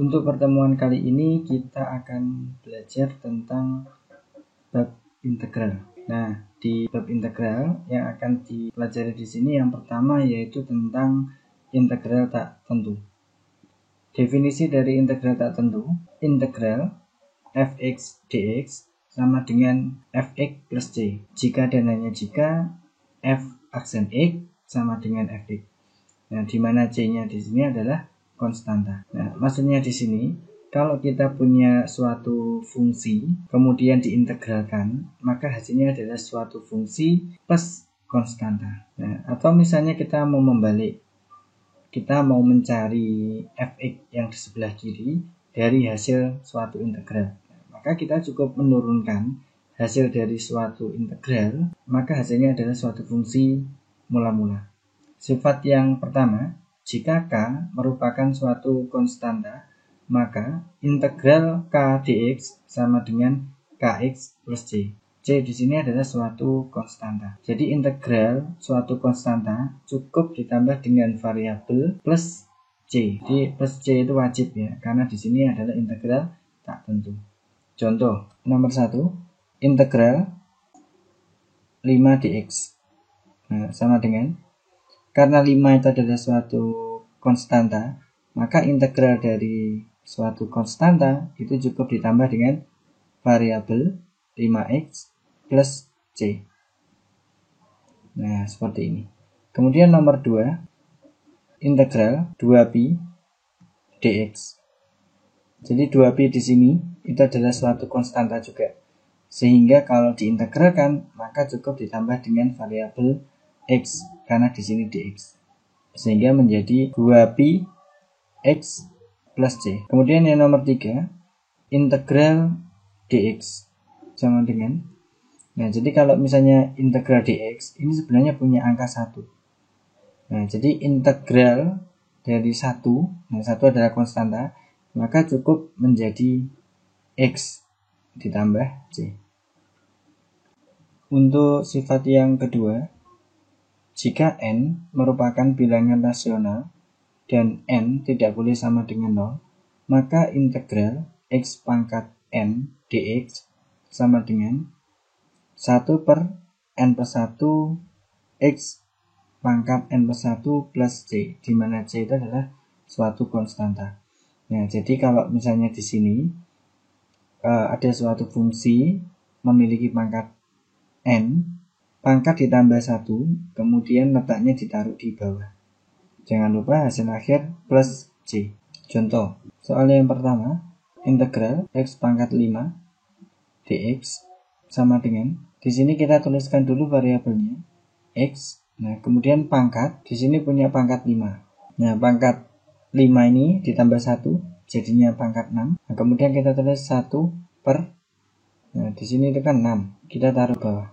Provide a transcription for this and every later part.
Untuk pertemuan kali ini kita akan belajar tentang bab integral. Nah, di bab integral yang akan dipelajari di sini yang pertama yaitu tentang integral tak tentu. Definisi dari integral tak tentu, integral fx dx sama dengan fx plus c jika dan hanya jika f aksen x sama dengan fx. Nah, di mana c-nya di sini adalah konstanta. Nah, maksudnya di sini kalau kita punya suatu fungsi kemudian diintegralkan, maka hasilnya adalah suatu fungsi plus konstanta. Nah, atau misalnya kita mau membalik, kita mau mencari fx yang di sebelah kiri dari hasil suatu integral. Nah, maka kita cukup menurunkan hasil dari suatu integral, maka hasilnya adalah suatu fungsi mula-mula. Sifat yang pertama, jika K merupakan suatu konstanta, maka integral K dx sama dengan Kx plus C. C di sini adalah suatu konstanta. Jadi integral suatu konstanta cukup ditambah dengan variabel plus C. Jadi plus C itu wajib ya, karena di sini adalah integral tak tentu. Contoh nomor 1, integral 5 dx. Nah, sama dengan, karena 5 itu adalah suatu konstanta, maka integral dari suatu konstanta itu cukup ditambah dengan variabel 5x plus c. Nah, seperti ini. Kemudian nomor 2, integral 2pi dx. Jadi 2pi di sini itu adalah suatu konstanta juga. Sehingga kalau diintegralkan, maka cukup ditambah dengan variabel x karena di sini dx, sehingga menjadi 2pi x plus c. Kemudian yang nomor 3, integral dx sama dengan, nah jadi kalau misalnya integral dx ini sebenarnya punya angka 1. Nah, jadi integral dari 1, nah 1 adalah konstanta, maka cukup menjadi x ditambah c. Untuk sifat yang kedua, jika n merupakan bilangan rasional dan n tidak boleh sama dengan 0, maka integral x pangkat n dx sama dengan 1 per n plus 1 x pangkat n plus 1 plus c, di mana c itu adalah suatu konstanta. Nah, jadi kalau misalnya di sini ada suatu fungsi memiliki pangkat n, pangkat ditambah 1, kemudian letaknya ditaruh di bawah. Jangan lupa hasil akhir plus c. Contoh, soal yang pertama, integral x pangkat 5 dx sama dengan, di sini kita tuliskan dulu variabelnya x. Nah, kemudian pangkat, di sini punya pangkat 5. Nah, pangkat 5 ini ditambah 1 jadinya pangkat 6. Nah, kemudian kita tulis 1 per, nah di sini itu kan 6, kita taruh bawah.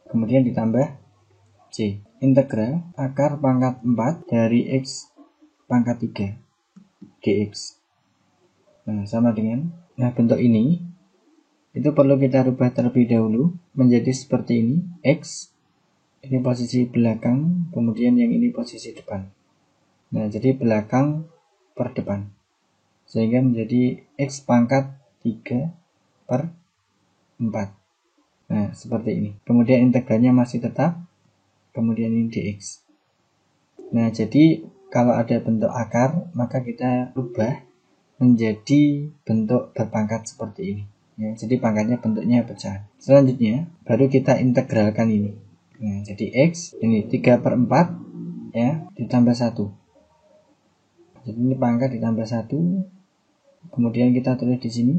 Kemudian ditambah c. Integral akar pangkat 4 dari x pangkat 3 dx. Nah, sama dengan, nah bentuk ini itu perlu kita rubah terlebih dahulu menjadi seperti ini. X ini posisi belakang, kemudian yang ini posisi depan. Nah, jadi belakang per depan, sehingga menjadi x pangkat 3 per 4. Nah, seperti ini. Kemudian integralnya masih tetap, kemudian ini dx. Nah, jadi kalau ada bentuk akar, maka kita rubah menjadi bentuk berpangkat seperti ini. Ya, jadi pangkatnya bentuknya pecahan. Selanjutnya, baru kita integralkan ini. Nah, jadi x, ini 3 per 4, ya, ditambah 1. Jadi ini pangkat ditambah 1, kemudian kita tulis di sini.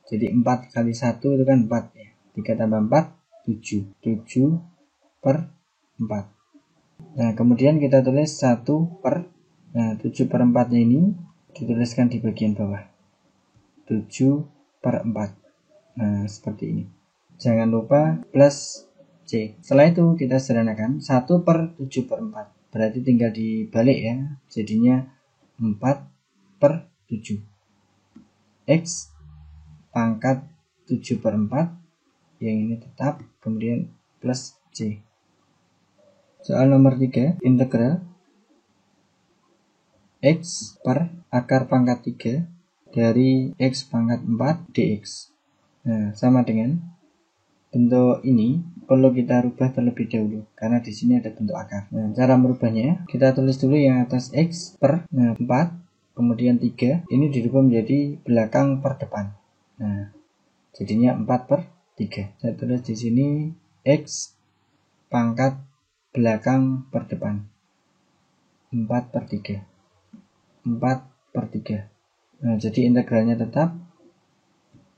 Jadi 4 kali 1 itu kan 4 ya. 3 tambah 4, 7. 7 per 4. Nah, kemudian kita tulis 1 per, nah 7 per 4 nya ini dituliskan di bagian bawah. 7 per 4. Nah, seperti ini. Jangan lupa plus c. Setelah itu kita sederhanakan 1 per 7 per 4. Berarti tinggal dibalik ya. Jadinya 4 per 7. X pangkat 7 per 4, yang ini tetap, kemudian plus c. Soal nomor 3, integral X per akar pangkat 3 dari X pangkat 4 dx. Nah, sama dengan bentuk ini perlu kita rubah terlebih dahulu karena di sini ada bentuk akar. Nah, cara merubahnya kita tulis dulu yang atas X per 4, kemudian 3 ini dirubah menjadi belakang per depan. Nah, jadinya 4 per 3. Saya tulis di sini X pangkat belakang per depan 4 per 3. 4 per 3. Nah, jadi integralnya tetap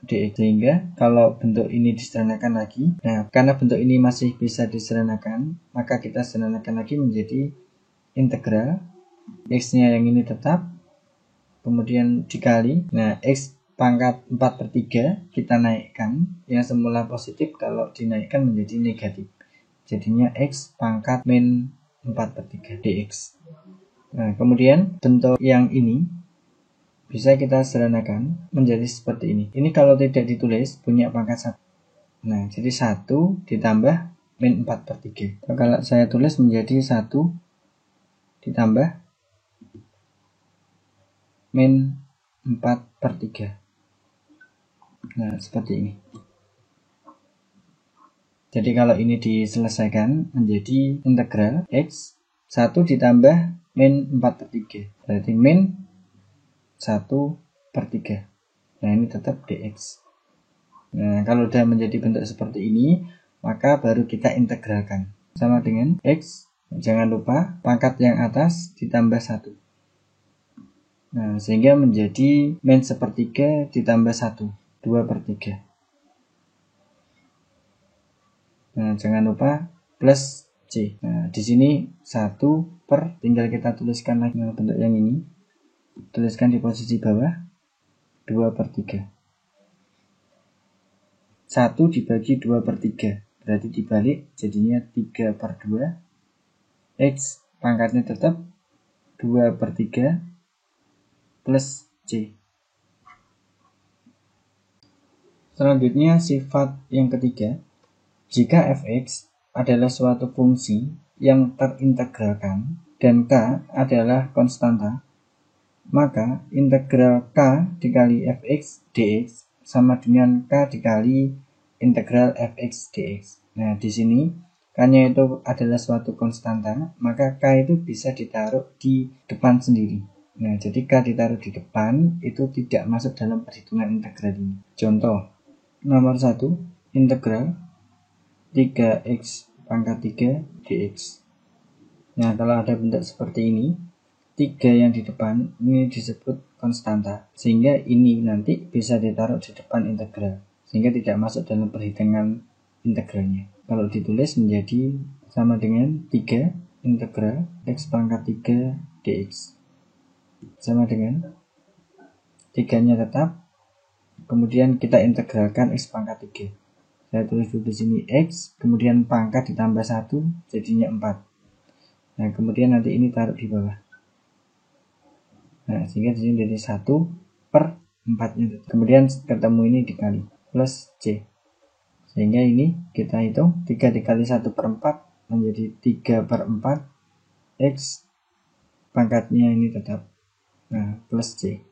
dx. Sehingga kalau bentuk ini disederhanakan lagi, nah karena bentuk ini masih bisa disederhanakan, maka kita sederhanakan lagi menjadi integral x nya yang ini tetap, kemudian dikali, nah x pangkat 4 per 3 kita naikkan, yang semula positif kalau dinaikkan menjadi negatif, jadinya x pangkat min 4 per 3 dx. Nah, kemudian bentuk yang ini bisa kita sederhanakan menjadi seperti ini. Ini kalau tidak ditulis punya pangkat 1. Nah, jadi 1 ditambah min 4 per 3. Kalau saya tulis menjadi 1 ditambah min 4 per 3. Nah, seperti ini. Jadi kalau ini diselesaikan menjadi integral x 1 ditambah min 4 per 3. Berarti min 1 per 3. Nah, ini tetap dx. Nah, kalau sudah menjadi bentuk seperti ini, maka baru kita integralkan. Sama dengan x, jangan lupa pangkat yang atas ditambah 1. Nah, sehingga menjadi min sepertiga ditambah 1, 2 per 3. Nah, jangan lupa plus C. Nah, di sini 1 per, tinggal kita tuliskan lagi bentuk yang ini. Tuliskan di posisi bawah, 2 per 3. 1 dibagi 2 per 3. Berarti dibalik, jadinya 3 per 2. X pangkatnya tetap 2 per 3 plus C. Selanjutnya sifat yang ketiga. Jika fx adalah suatu fungsi yang terintegralkan dan k adalah konstanta, maka integral k dikali fx dx sama dengan k dikali integral fx dx. Nah, di sini k-nya itu adalah suatu konstanta, maka k itu bisa ditaruh di depan sendiri. Nah, jadi k ditaruh di depan itu tidak masuk dalam perhitungan integral ini. Contoh nomor 1, integral 3x pangkat 3 dx. Nah, kalau ada bentuk seperti ini, 3 yang di depan ini disebut konstanta, sehingga ini nanti bisa ditaruh di depan integral, sehingga tidak masuk dalam perhitungan integralnya. Kalau ditulis menjadi sama dengan 3 integral x pangkat 3 dx. Sama dengan 3-nya tetap, kemudian kita integralkan x pangkat 3. Saya tulis dulu di sini x, kemudian pangkat ditambah 1, jadinya 4. Nah, kemudian nanti ini taruh di bawah. Nah, sehingga di sini jadi 1 per 4-nya. Kemudian ketemu ini dikali, plus C. Sehingga ini kita hitung, 3 dikali 1 per 4 menjadi 3 per 4. X pangkatnya ini tetap. Nah, plus C.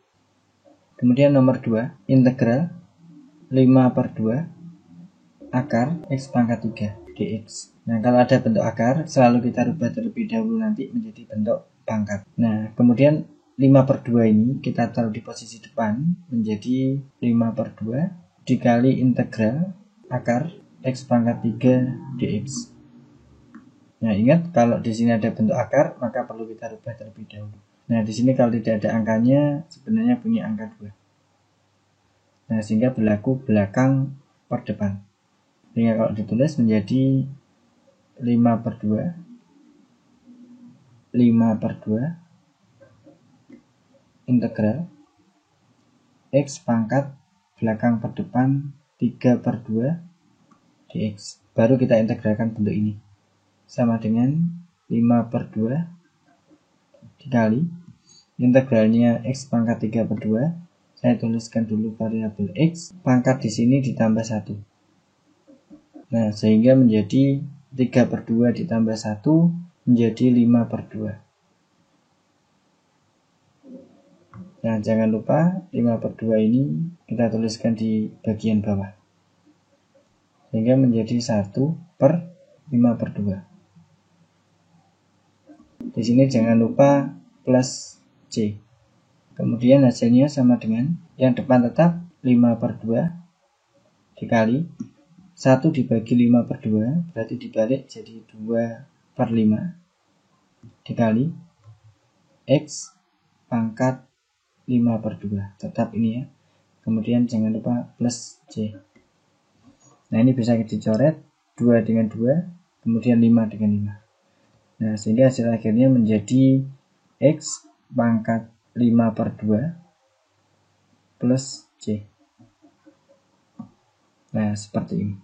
Kemudian nomor 2, integral 5 per 2 akar x pangkat 3 dx. Nah, kalau ada bentuk akar, selalu kita rubah terlebih dahulu nanti menjadi bentuk pangkat. Nah, kemudian 5 per 2 ini kita taruh di posisi depan menjadi 5 per 2 dikali integral akar x pangkat 3 dx. Nah, ingat kalau di sini ada bentuk akar, maka perlu kita rubah terlebih dahulu. Nah, di sini kalau tidak ada angkanya, sebenarnya punya angka 2. Nah, sehingga berlaku belakang per depan. Sehingga kalau ditulis menjadi 5 per 2 integral x pangkat belakang per depan 3 per 2 dx. Baru kita integralkan bentuk ini. Sama dengan 5 per 2 dikali integralnya x pangkat 3 per 2. Saya tuliskan dulu variabel x, pangkat di sini ditambah 1. Nah, sehingga menjadi 3 per 2 ditambah 1 menjadi 5 per 2. Nah, jangan lupa 5/2 ini kita tuliskan di bagian bawah. Sehingga menjadi 1/5/2. Di sini jangan lupa plus C. Kemudian hasilnya sama dengan yang depan tetap 5/2 dikali 1 dibagi 5/2, berarti dibalik jadi 2/5 dikali X pangkat 5/2, tetap ini ya. Kemudian jangan lupa plus C. Nah, ini bisa dicoret 2 dengan 2, kemudian 5 dengan 5. Nah, sehingga hasil akhirnya menjadi X pangkat 5/2 plus C. Nah, seperti ini.